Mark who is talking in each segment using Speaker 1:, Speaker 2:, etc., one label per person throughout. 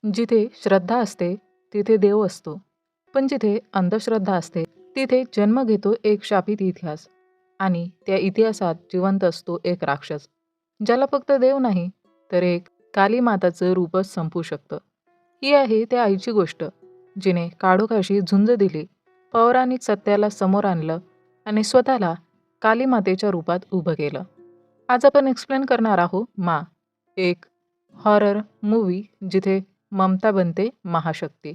Speaker 1: जिथे श्रद्धा असते तिथे देव असतो, पण जिथे अंधश्रद्धा असते तिथे जन्म घेतो एक शापित इतिहास. आणि त्या इतिहासात जिवंत असतो एक राक्षस, ज्याला फक्त देव नाही तर एक काली माताचं रूपच संपू शकतं. ही आहे त्या आईची गोष्ट, जिने काळोखाशी झुंज दिली, पौराणिक सत्याला समोर आणलं आणि स्वतःला काली मातेच्या रूपात उभं केलं. आज आपण एक्सप्लेन करणार आहोत एक हॉरर मूव्ही जिथे ममता बनते महाशक्ती.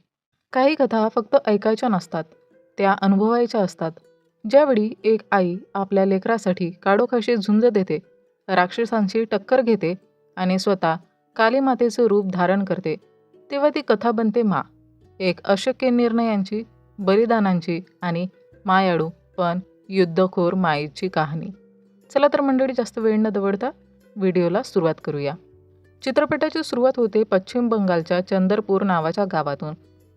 Speaker 1: काही कथा फक्त ऐकायच्या नसतात, त्या अनुभवायच्या असतात. ज्यावेळी एक आई आपल्या लेकरासाठी काडोखाशी झुंज देते, राक्षसांशी टक्कर घेते आणि स्वतः काली मातेचं रूप धारण करते, तेव्हा ती कथा बनते एक अशक्य निर्णयांची, बलिदानांची आणि मायाळू पण युद्धखोर मायेची कहाणी. चला तर मंडळी, जास्त वेळ न दवडता व्हिडिओला सुरुवात करूया. चित्रपटाची सुरुवात होते पश्चिम बंगालच्या चंदरपूर नावाच्या गावातून.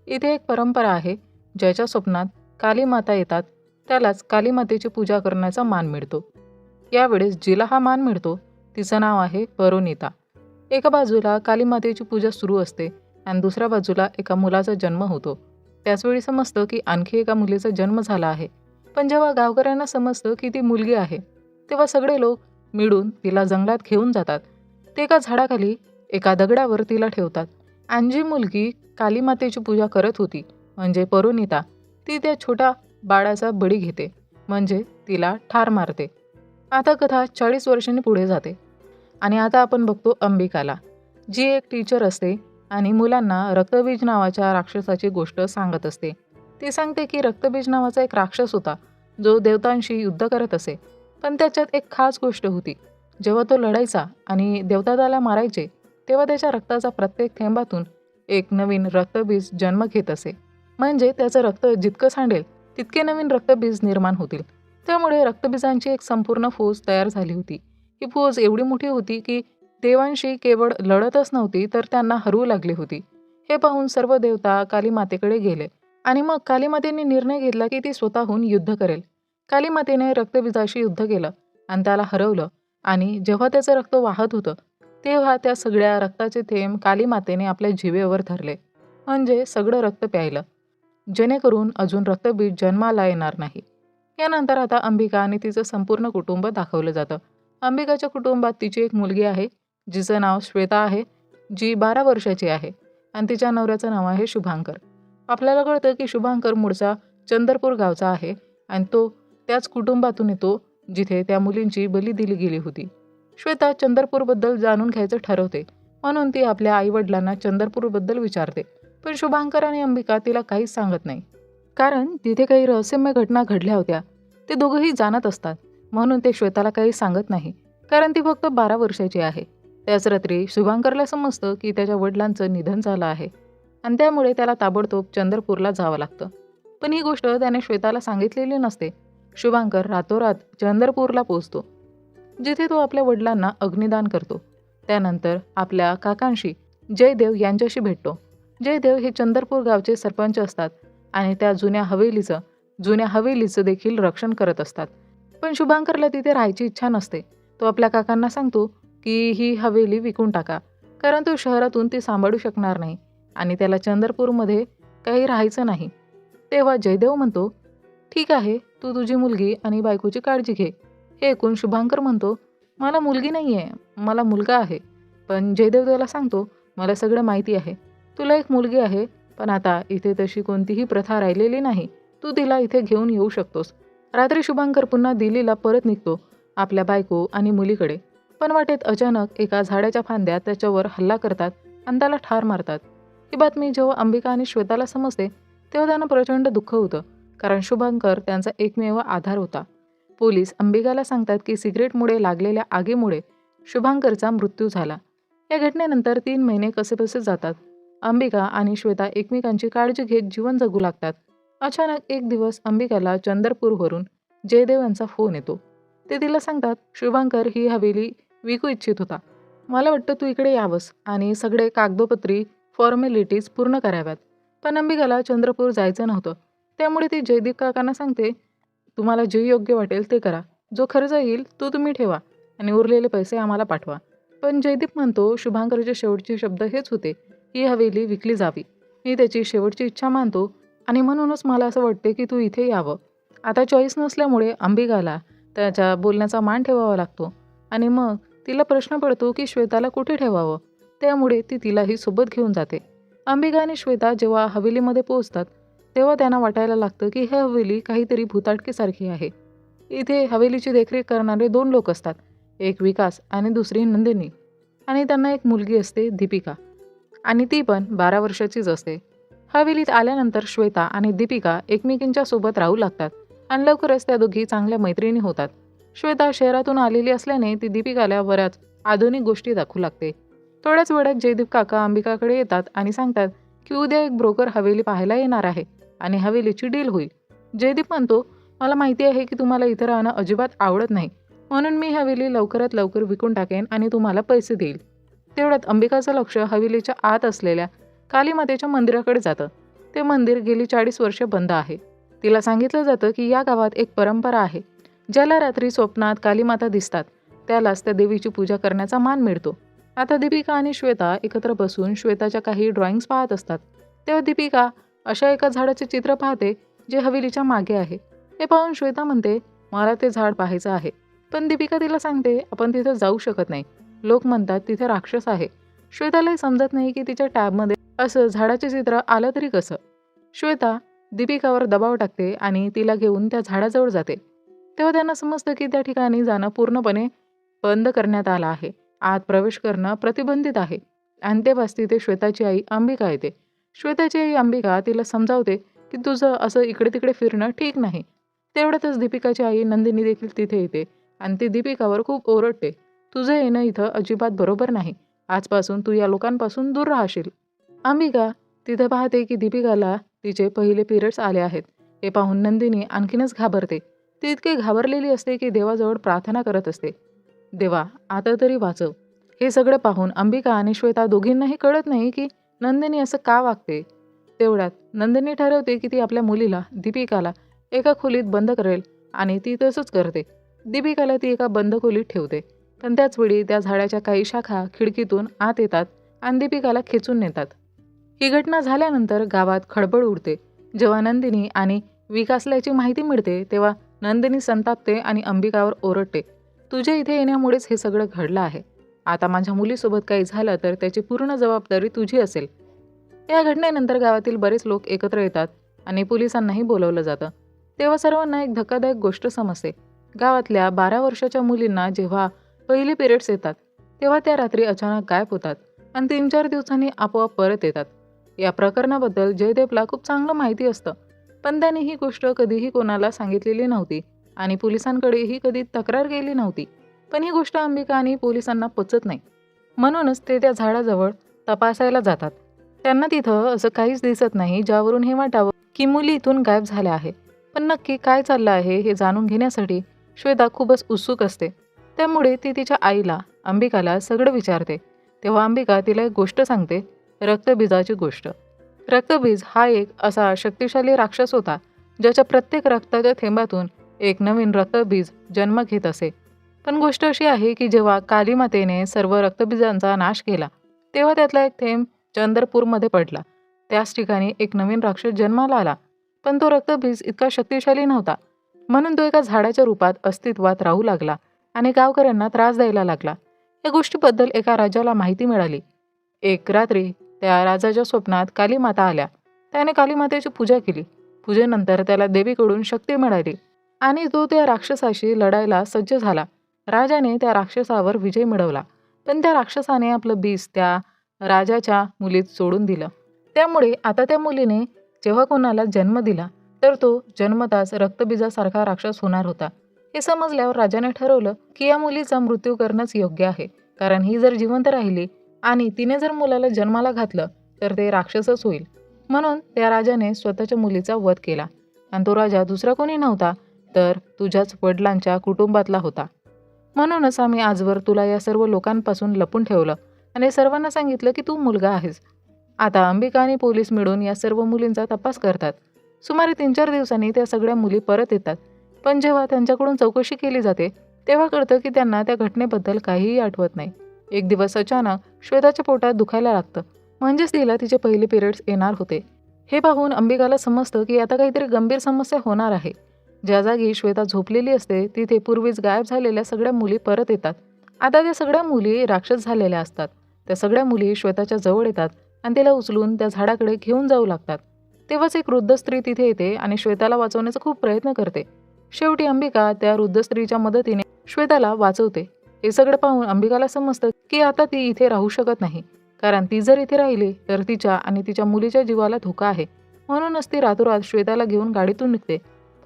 Speaker 1: इथे एक परंपरा आहे, ज्याच्या स्वप्नात काली माता येतात त्यालाच काली मातेची पूजा करण्याचा मान मिळतो. यावेळेस जिला हा मान मिळतो तिचं नाव आहे परोनिता. एका बाजूला काली मातेची पूजा सुरू असते आणि दुसऱ्या बाजूला एका मुलाचा जन्म होतो. त्याचवेळी समजतं की आणखी एका मुलीचा जन्म झाला आहे. पण जेव्हा गावकऱ्यांना समजतं की ती मुलगी आहे, तेव्हा सगळे लोक मिळून तिला जंगलात घेऊन जातात. ते एका झाडाखाली एका दगडावर तिला ठेवतात. आणि जी मुलगी काली मातेची पूजा करत होती म्हणजे परोनिता, ती त्या छोट्या बाळाचा बळी घेते, म्हणजे तिला ठार मारते. आता कथा 40 वर्षांनी पुढे जाते आणि आता आपण बघतो अंबिकाला, जी एक टीचर असते आणि मुलांना रक्तबीज नावाच्या राक्षसाची गोष्ट सांगत असते. ती सांगते की रक्तबीज नावाचा एक राक्षस होता, जो देवतांशी युद्ध करत असे. पण त्याच्यात एक खास गोष्ट होती. जेव्हा तो लढायचा आणि देवता त्याला मारायचे, तेव्हा त्याच्या रक्ताचा प्रत्येक थेंबातून एक नवीन रक्तबीज जन्म घेत असे. म्हणजे त्याचं रक्त जितकं सांडेल तितके नवीन रक्तबीज निर्माण होतील. त्यामुळे रक्तबीजांची एक संपूर्ण फौज तयार झाली होती. ही फौज एवढी मोठी होती की देवांशी केवळ लढतच नव्हती तर त्यांना हरवू लागली होती. हे पाहून सर्व देवता काली मातेकडे गेले आणि मग काली मातेने निर्णय घेतला की ती स्वतःहून युद्ध करेल. काली मातेने रक्तबीजाशी युद्ध केलं आणि त्याला हरवलं. आणि जेव्हा त्याचं रक्त वाहत होतं, तेव्हा त्या सगळ्या रक्ताचे थेंब काली मातेने आपल्या जिभेवर धरले, म्हणजे सगळं रक्त प्यायलं, जेणेकरून अजून रक्तबीज जन्माला येणार नाही. यानंतर आता अंबिका आणि तिचं संपूर्ण कुटुंब दाखवलं जातं. अंबिकाच्या कुटुंबात तिची एक मुलगी आहे, जिचं नाव श्वेता आहे, जी 12 वर्षाची आहे आणि तिच्या नवऱ्याचं नाव आहे शुभांकर. आपल्याला कळतं की शुभांकर मूळचा चंदरपूर गावचा आहे आणि तो त्याच कुटुंबातून येतो जिथे त्या मुलींची बली दिली गेली होती. श्वेता चंदरपूरबद्दल जाणून घ्यायचं ठरवते, म्हणून ती आपल्या आईवडिलांना चंदरपूरबद्दल विचारते. पण शुभांकर आणि अंबिका तिला काहीच सांगत नाही, कारण तिथे काही रहस्यमय घटना घडल्या होत्या. ते दोघंही जाणत असतात, म्हणून ते श्वेताला काही सांगत नाही, कारण ती फक्त 12 वर्षाची आहे. त्याच रात्री शुभांकरला समजतं की त्याच्या वडिलांचं निधन झालं आहे आणि त्यामुळे त्याला ताबडतोब चंदरपूरला जावं लागतं. पण ही गोष्ट त्याने श्वेताला सांगितलेली नसते. शुभांकर रातोरात चंदरपूरला पोहोचतो, जिथे तो आपल्या वडिलांना अग्निदान करतो. त्यानंतर आपल्या काकांशी जयदेव यांच्याशी भेटतो. जयदेव हे चंदरपूर गावचे सरपंच असतात आणि त्या जुन्या हवेलीचं देखील रक्षण करत असतात. पण शुभांकरला तिथे राहायची इच्छा नसते. तो आपल्या काकांना सांगतो की ही हवेली विकून टाका, कारण तो शहरातून ती सांभाळू शकणार नाही आणि त्याला चंदरपूरमध्ये काही राहायचं नाही. तेव्हा जयदेव म्हणतो, ठीक आहे, तू तुझी मुलगी आणि बायकोची काळजी घे. हे ऐकून शुभांकर म्हणतो, मला मुलगी नाही आहे, मला मुलगा आहे. पण जयदेव त्याला सांगतो, मला सगळं माहिती आहे. तुला एक मुलगी आहे, पण आता इथे तशी कोणतीही प्रथा राहिलेली नाही. तू तिला इथे घेऊन येऊ शकतोस. रात्री शुभांकर पुन्हा दिल्लीला परत निघतो आपल्या बायको आणि मुलीकडे. पण वाटेत अचानक एका झाडाच्या फांद्या त्याच्यावर हल्ला करतात आणि त्याला ठार मारतात. ही बातमी जेव्हा अंबिका आणि श्वेताला समजते, तेव्हा त्यांना प्रचंड दुःख होतं, कारण शुभांकर त्यांचा एकमेव आधार होता. पोलीस अंबिकाला सांगतात की सिगरेटमुळे लागलेल्या आगीमुळे शुभांकरचा मृत्यू झाला. या घटनेनंतर 3 महिने कसेबसे जातात. अंबिका आणि श्वेता एकमेकांची काळजी घेत जीवन जगू लागतात. अचानक एक दिवस अंबिकाला चंदरपूरवरून जयदेव यांचा फोन येतो. ते तिला सांगतात, शुभांकर ही हवेली विकू इच्छित होता. मला वाटतं तू इकडे यावंस आणि सगळे कागदोपत्री फॉर्मॅलिटीज पूर्ण कराव्यात. पण अंबिकाला चंद्रपूर जायचं नव्हतं. त्यामुळे ती जयदीप काकांना सांगते, तुम्हाला जे योग्य वाटेल ते करा. जो खर्च येईल तो तुम्ही ठेवा आणि उरलेले पैसे आम्हाला पाठवा. पण जयदीप म्हणतो, शुभांकरचे शेवटचे शब्द हेच होते ही हवेली विकली जावी. मी त्याची शेवटची इच्छा मानतो आणि म्हणूनच मला असं वाटते की तू इथे यावं. आता चॉईस नसल्यामुळे अंबिकाला त्याच्या बोलण्याचा मान ठेवावा लागतो आणि मग तिला प्रश्न पडतो की श्वेताला कुठे ठेवावं. त्यामुळे ती तिलाही सोबत घेऊन जाते. अंबिका आणि श्वेता जेव्हा हवेलीमध्ये पोहोचतात तेव्हा त्यांना वाटायला लागतं की ही हवेली काहीतरी भुताटकीसारखी आहे. इथे हवेलीची देखरेख करणारे 2 लोक असतात. एक विकास आणि दुसरी नंदिनी. आणि त्यांना एक मुलगी असते दीपिका. आणि ती पण 12 वर्षाचीच असते. हवेलीत आल्यानंतर श्वेता आणि दीपिका एकमेकींच्या सोबत राहू लागतात आणि लवकरच त्या दोघी चांगल्या मैत्रिणी होतात. श्वेता शहरातून आलेली असल्याने ती दीपिकाला बऱ्याच आधुनिक गोष्टी दाखवू लागते. थोड्याच वेळात जयदीप काका अंबिकाकडे येतात आणि सांगतात की उद्या एक ब्रोकर हवेली पाहायला येणार आहे आणि हवेलीची डील होईल. जयदीप म्हणतो, मला माहिती आहे की तुम्हाला इथं राहणं अजिबात आवडत नाही, म्हणून मी हवेली लवकरात लवकर विकून टाकेन आणि तुम्हाला पैसे देईल. तेवढ्यात अंबिकाचं लक्ष हवेलीच्या आत असलेल्या कालीमातेच्या मंदिराकडे जातं. ते मंदिर गेली 40 वर्षे बंद आहे. तिला सांगितलं जातं की या गावात एक परंपरा आहे. ज्याला रात्री स्वप्नात कालीमाता दिसतात त्यालाच त्या देवीची पूजा करण्याचा मान मिळतो. आता दीपिका आणि श्वेता एकत्र बसून श्वेताच्या काही ड्रॉइंग्स पाहत असतात. तेव्हा दीपिका अशा एका झाडाचे चित्र पाहते जे हवेलीच्या मागे आहे. हे पाहून श्वेता म्हणते, मला ते झाड पाहायचं आहे. पण दीपिका तिला सांगते, आपण तिथे जाऊ शकत नाही. लोक म्हणतात तिथे राक्षस आहे. श्वेतालाही समजत नाही की तिच्या टॅबमध्ये असं झाडाचे चित्र आलं तरी कसं. श्वेता दीपिकावर दबाव टाकते आणि तिला घेऊन त्या झाडाजवळ जाते. तेव्हा त्यांना समजतं की त्या ठिकाणी जाणं पूर्णपणे बंद करण्यात आलं आहे. आत प्रवेश करणं प्रतिबंधित आहे. आणि तेव्हाच तिथे श्वेताची आई अंबिका येते. श्वेताची आई अंबिका तिला समजावते की तुझं असं इकडे तिकडे फिरणं ठीक नाही. तेवढ्यातच दीपिकाची आई नंदिनी देखील तिथे येते आणि ती दीपिकावर खूप ओरडते, तुझं येणं इथं अजिबात बरोबर नाही. आजपासून तू या लोकांपासून दूर राहशील. अंबिका तिथे पाहते की दीपिकाला तिचे पहिले पिरियड्स आले आहेत. हे पाहून नंदिनी आणखीनच घाबरते. ती इतकी घाबरलेली असते की देवाजवळ प्रार्थना करत असते, देवा आता तरी वाचव. हे सगळं पाहून अंबिका आणि श्वेता दोघींनाही कळत नाही की नंदिनी असं का वागते. तेवढ्यात नंदिनी ठरवते की ती आपल्या मुलीला दीपिकाला एका खोलीत बंद करेल आणि ती तसंच करते. दीपिकाला ती एका बंद खोलीत ठेवते. पण त्याचवेळी त्या झाडाच्या काही शाखा खिडकीतून आत येतात आणि दीपिकाला खेचून नेतात. ही घटना झाल्यानंतर गावात खळबळ उडते. जेव्हा नंदिनी आणि विकासला याची माहिती मिळते तेव्हा नंदिनी संतापते आणि अंबिकावर ओरडते, तुझ्या इथे येण्यामुळेच हे सगळं घडलं आहे. आता माझ्या मुलीसोबत काही झालं तर त्याची पूर्ण जबाबदारी तुझी असेल. या घटनेनंतर गावातील बरेच लोक एकत्र येतात आणि पोलिसांनाही बोलवलं जातं. तेव्हा सर्वांना एक धक्कादायक गोष्ट समजते. गावातल्या 12 वर्षाच्या मुलींना जेव्हा पहिले पिरियड्स येतात तेव्हा त्या रात्री अचानक गायब होतात आणि 3-4 दिवसांनी आपोआप परत येतात. या प्रकरणाबद्दल जयदेवला खूप चांगलं माहिती असतं, पण त्याने ही गोष्ट कधीही कोणाला सांगितलेली नव्हती आणि पोलिसांकडेही कधी तक्रार केली नव्हती. पण ही गोष्ट अंबिका आणि पोलिसांना पचत नाही. म्हणूनच ते त्या झाडाजवळ तपासायला जातात. त्यांना तिथं असं काहीच दिसत नाही ज्यावरून हे वाटावं की मुली इथून गायब झाल्या आहे. पण नक्की काय चाललं आहे हे जाणून घेण्यासाठी श्वेता खूपच उत्सुक असते. त्यामुळे ती तिच्या आईला अंबिकाला सगळं विचारते. तेव्हा अंबिका तिला एक गोष्ट सांगते, रक्तबीजाची गोष्ट. रक्तबीज हा एक असा शक्तिशाली राक्षस होता ज्याच्या प्रत्येक रक्ताच्या थेंबातून एक नवीन रक्तबीज जन्म घेत असे. पण गोष्ट अशी आहे की जेव्हा कालीमातेने सर्व रक्तबीजांचा नाश केला तेव्हा त्यातला एक थेंब चंद्रपूरमध्ये पडला. त्याच ठिकाणी एक नवीन राक्षस जन्माला आला. पण तो रक्तबीज इतका शक्तिशाली नव्हता, म्हणून तो एका झाडाच्या रूपात अस्तित्वात राहू लागला आणि गावकऱ्यांना त्रास द्यायला लागला. या गोष्टीबद्दल एका राजाला माहिती मिळाली. एक रात्री त्या राजाच्या स्वप्नात कालीमाता आल्या. त्याने कालीमातेची पूजा केली. पूजेनंतर त्याला देवीकडून शक्ती मिळाली आणि तो त्या राक्षसाशी लढायला सज्ज झाला. राजाने त्या राक्षसावर विजय मिळवला. पण त्या राक्षसाने आपलं बीज त्या राजाच्या मुलीत सोडून दिलं. त्यामुळे आता त्या मुलीने जेव्हा कोणाला जन्म दिला तर तो जन्मताच रक्तबीजासारखा राक्षस होणार होता. हे समजल्यावर राजाने ठरवलं की या मुलीचा मृत्यू करणंच योग्य आहे, कारण ही जर जिवंत राहिली आणि तिने जर मुलाला जन्माला घातलं तर ते राक्षसच होईल. म्हणून त्या राजाने स्वतःच्या मुलीचा वध केला. आणि तो राजा दुसरा कोणी नव्हता तर तुझ्याच वडिलांच्या कुटुंबातला होता. म्हणूनच आम्ही आजवर तुला या सर्व लोकांपासून लपून ठेवलं आणि सर्वांना सांगितलं की तू मुलगा आहेस. आता अंबिका आणि पोलीस मिळून या सर्व मुलींचा तपास करतात. सुमारे 3-4 दिवसांनी त्या सगळ्या मुली परत येतात. पण जेव्हा त्यांच्याकडून चौकशी केली जाते तेव्हा कळतं की त्यांना त्या घटनेबद्दल काहीही आठवत नाही. एक दिवस अचानक श्वेताच्या पोटात दुखायला लागतं म्हणजेच तिला तिचे पहिले पिरियड्स येणार होते. हे पाहून अंबिकाला समजतं की आता काहीतरी गंभीर समस्या होणार आहे. ज्या जागी श्वेता झोपलेली असते तिथे पूर्वीच गायब झालेल्या सगळ्या मुली परत येतात. आता त्या सगळ्या मुली राक्षस झालेल्या असतात. त्या सगळ्या मुली श्वेताच्या जवळ येतात आणि तिला उचलून त्या झाडाकडे घेऊन जाऊ लागतात. तेव्हाच एक वृद्ध स्त्री तिथे येते आणि श्वेताला वाचवण्याचा खूप प्रयत्न करते. शेवटी अंबिका त्या वृद्ध स्त्रीच्या मदतीने श्वेताला वाचवते. हे सगळं पाहून अंबिकाला समजतं की आता ती इथे राहू शकत नाही, कारण ती जर इथे राहिली तर तिच्या आणि तिच्या मुलीच्या जीवाला धोका आहे. म्हणूनच ती रातोरात श्वेताला घेऊन गाडीतून निघते.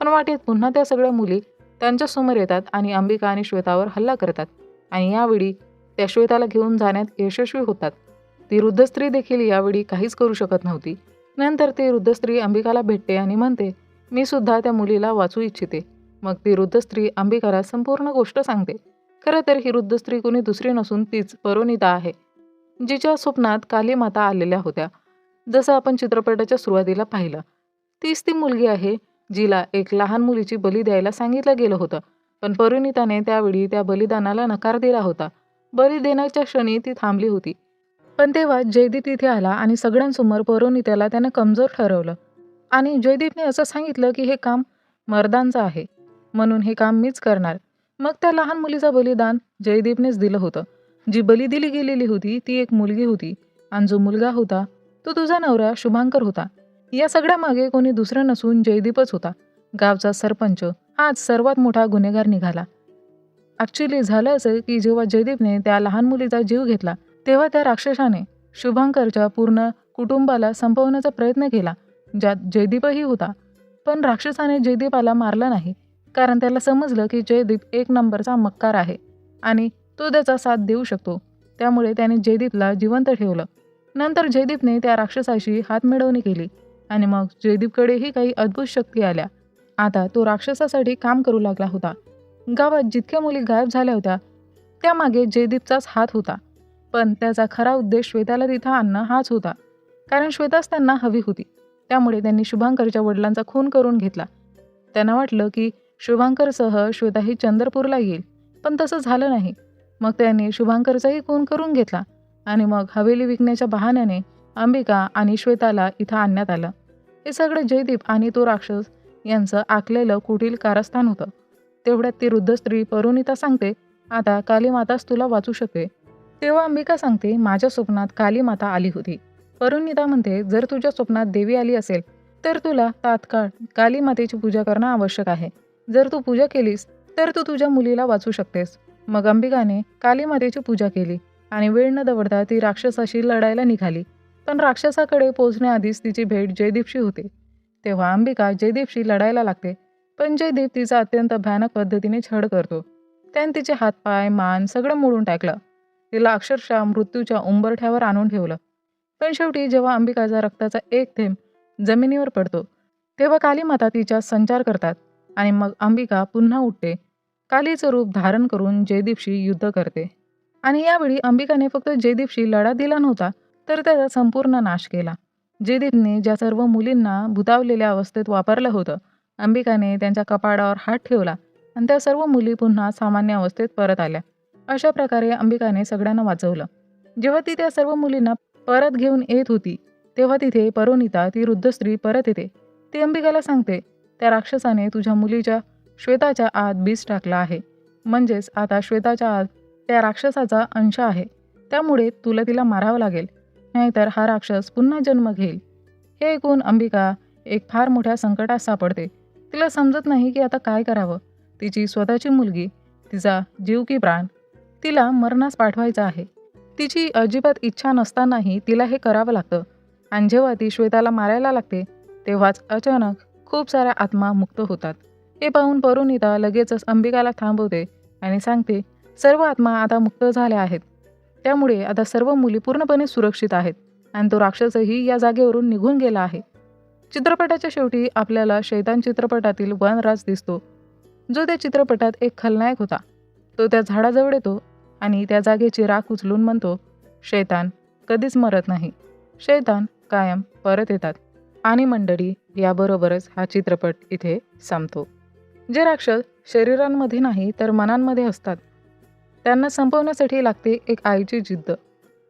Speaker 1: पण वाटेत पुन्हा त्या सगळ्या मुली त्यांच्या समोर येतात आणि अंबिका आणि श्वेतावर हल्ला करतात आणि यावेळी त्या श्वेताला घेऊन जाण्यात यशस्वी होतात. ती वृद्ध स्त्री देखील यावेळी काहीच करू शकत नव्हती. नंतर ती वृद्ध स्त्री अंबिकाला भेटते आणि म्हणते, मी सुद्धा त्या मुलीला वाचू इच्छिते. मग ती वृद्ध स्त्री अंबिकाला संपूर्ण गोष्ट सांगते. खरं तर ही वृद्ध स्त्री कोणी दुसरी नसून तीच परोनिता आहे, जिच्या स्वप्नात काली माता आलेल्या होत्या. जसं आपण चित्रपटाच्या सुरुवातीला पाहिलं, तीच ती मुलगी आहे जिला एक लहान मुलीची बली द्यायला सांगितलं गेलं होतं. पण परोनिताने त्यावेळी त्या बलिदानाला नकार दिला होता. बली देण्याच्या क्षणी ती थांबली होती. पण तेव्हा जयदीप तिथे आला आणि सगळ्यांसमोर परोनिताला त्यानं कमजोर ठरवलं आणि जयदीपने असं सांगितलं की हे काम मर्दांचं आहे, म्हणून हे काम मीच करणार. मग त्या लहान मुलीचं बलिदान जयदीपनेच दिलं होतं. जी बली दिली गेलेली होती ती एक मुलगी होती आणि जो मुलगा होता तो तुझा नवरा शुभांकर होता. या सगळ्या मागे कोणी दुसरं नसून जयदीपच होता. गावचा सरपंच हाच सर्वात मोठा गुन्हेगार निघाला. ॲक्च्युली झालं असं की जेव्हा जयदीपने त्या लहान मुलीचा जीव घेतला तेव्हा त्या राक्षसाने शुभांकरच्या पूर्ण कुटुंबाला संपवण्याचा प्रयत्न केला, ज्यात जयदीपही होता. पण राक्षसाने जयदीपाला मारलं नाही, कारण त्याला समजलं की जयदीप एक नंबरचा मक्कार आहे आणि तो त्याचा साथ देऊ शकतो. त्यामुळे त्याने जयदीपला जिवंत ठेवलं. नंतर जयदीपने त्या राक्षसाशी हातमिळवणी केली आणि मग जयदीपकडेही काही अद्भुत शक्ती आल्या. आता तो राक्षसासाठी काम करू लागला होता. गावात जितक्या मुली गायब झाल्या होत्या त्यामागे जयदीपचाच हात होता. पण त्याचा खरा उद्देश श्वेताला तिथं आणणं हाच होता, कारण श्वेताच त्यांना हवी होती. त्यामुळे त्यांनी शुभांकरच्या वडिलांचा खून करून घेतला. त्यांना वाटलं की शुभांकरसह श्वेता ही चंद्रपूरला येईल, पण तसं झालं नाही. मग त्यांनी शुभांकरचाही खून करून घेतला आणि मग हवेली विकण्याच्या बहाण्याने अंबिका आणि श्वेताला इथं आणण्यात आलं. हे सगळं जयदीप आणि तो राक्षस यांचं आखलेलं कुटील कारस्थान होतं. तेवढ्यात ती वृद्ध स्त्री परोनिता सांगते, आता काली माताच तुला वाचू शकते. तेव्हा अंबिका सांगते, माझ्या स्वप्नात काली माता आली होती. परोनिता म्हणते, जर तुझ्या स्वप्नात देवी आली असेल तर तुला तात्काळ काली मातेची पूजा करणं आवश्यक आहे. जर तू पूजा केलीस तर तू तुझ्या मुलीला वाचू शकतेस. मग अंबिकाने काली मातेची पूजा केली आणि वेळ न दवडता ती राक्षसाशी लढायला निघाली. पण राक्षसाकडे पोहोचण्याआधीच तिची भेट जयदीपशी होते. तेव्हा अंबिका जयदीपशी लढायला लागते, पण जयदीप तिचा अत्यंत भयानक पद्धतीने छळ करतो. त्याने तिचे हातपाय मान सगळं मोडून टाकलं. तिला अक्षरशः मृत्यूच्या उंबरठ्यावर आणून ठेवलं. पण शेवटी जेव्हा अंबिकाचा रक्ताचा एक थेंब जमिनीवर पडतो तेव्हा काली माता तिच्या संचार करतात आणि मग अंबिका पुन्हा उठते. कालीचं रूप धारण करून जयदीपशी युद्ध करते. आणि यावेळी अंबिकाने फक्त जयदीपशी लढा दिला नव्हता, तर त्याचा संपूर्ण नाश केला. जयदीपने ज्या सर्व मुलींना भुतावलेल्या अवस्थेत वापरलं होतं, अंबिकाने त्यांच्या कपाळावर हात ठेवला आणि त्या सर्व मुली पुन्हा सामान्य अवस्थेत परत आल्या. अशा प्रकारे अंबिकाने सगळ्यांना वाचवलं. जेव्हा ती त्या सर्व मुलींना परत घेऊन येत होती तेव्हा तिथे परोनिता ती वृद्ध स्त्री परत येते. ती अंबिकाला सांगते, त्या राक्षसाने तुझ्या मुलीच्या श्वेताच्या आत बीज टाकला आहे. म्हणजेच आता श्वेताच्या आत त्या राक्षसाचा अंश आहे. त्यामुळे तुला तिला मारावं लागेल, नाहीतर हा राक्षस पुन्हा जन्म घेईल. हे ऐकून अंबिका एक फार मोठ्या संकटात सापडते. तिला समजत नाही की आता काय करावं. तिची स्वतःची मुलगी, तिचा जीव की प्राण, तिला मरणास पाठवायचा आहे. तिची अजिबात इच्छा नसतानाही तिला हे करावं लागतं. आणि जेव्हा ती श्वेताला मारायला लागते तेव्हाच अचानक खूप साऱ्या आत्मा मुक्त होतात. हे पाहून परोनिता लगेचच अंबिकाला थांबवते आणि सांगते, सर्व आत्मा आता मुक्त झाल्या आहेत. त्यामुळे आता सर्व मुली पूर्णपणे सुरक्षित आहेत आणि तो राक्षसही या जागेवरून निघून गेला आहे. चित्रपटाच्या शेवटी आपल्याला शैतान चित्रपटातील वनराज दिसतो, जो त्या चित्रपटात एक खलनायक होता. तो त्या झाडाजवळ येतो आणि त्या जागेची राख उचलून म्हणतो, शैतान कधीच मरत नाही, शैतान कायम परत येतात. आणि मंडळी, याबरोबरच हा चित्रपट इथे संपतो. जे राक्षस शरीरांमध्ये नाही तर मनांमध्ये असतात त्यांना संपवण्यासाठी लागते एक आईची जिद्द.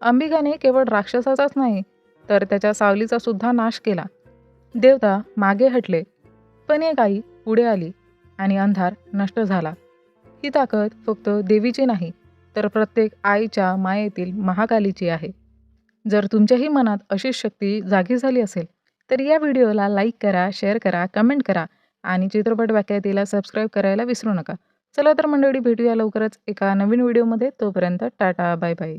Speaker 1: अंबिकाने केवळ राक्षसाचाच नाही तर त्याच्या सावलीचा सुद्धा नाश केला. देवता मागे हटले, पण एक आई पुढे आली आणि अंधार नष्ट झाला. ही ताकद फक्त देवीची नाही, तर प्रत्येक आईच्या मायेतील महाकालीची आहे. जर तुमच्याही मनात अशीच शक्ती जागी झाली असेल, तर या व्हिडिओला लाईक करा, शेअर करा, कमेंट करा आणि चित्रपट व्याख्यातीला सबस्क्राईब करायला विसरू नका. चला तर मंडळी, भेटूया लवकरच एका नवीन व्हिडिओमध्ये. तोपर्यंत टाटा, बाय बाय.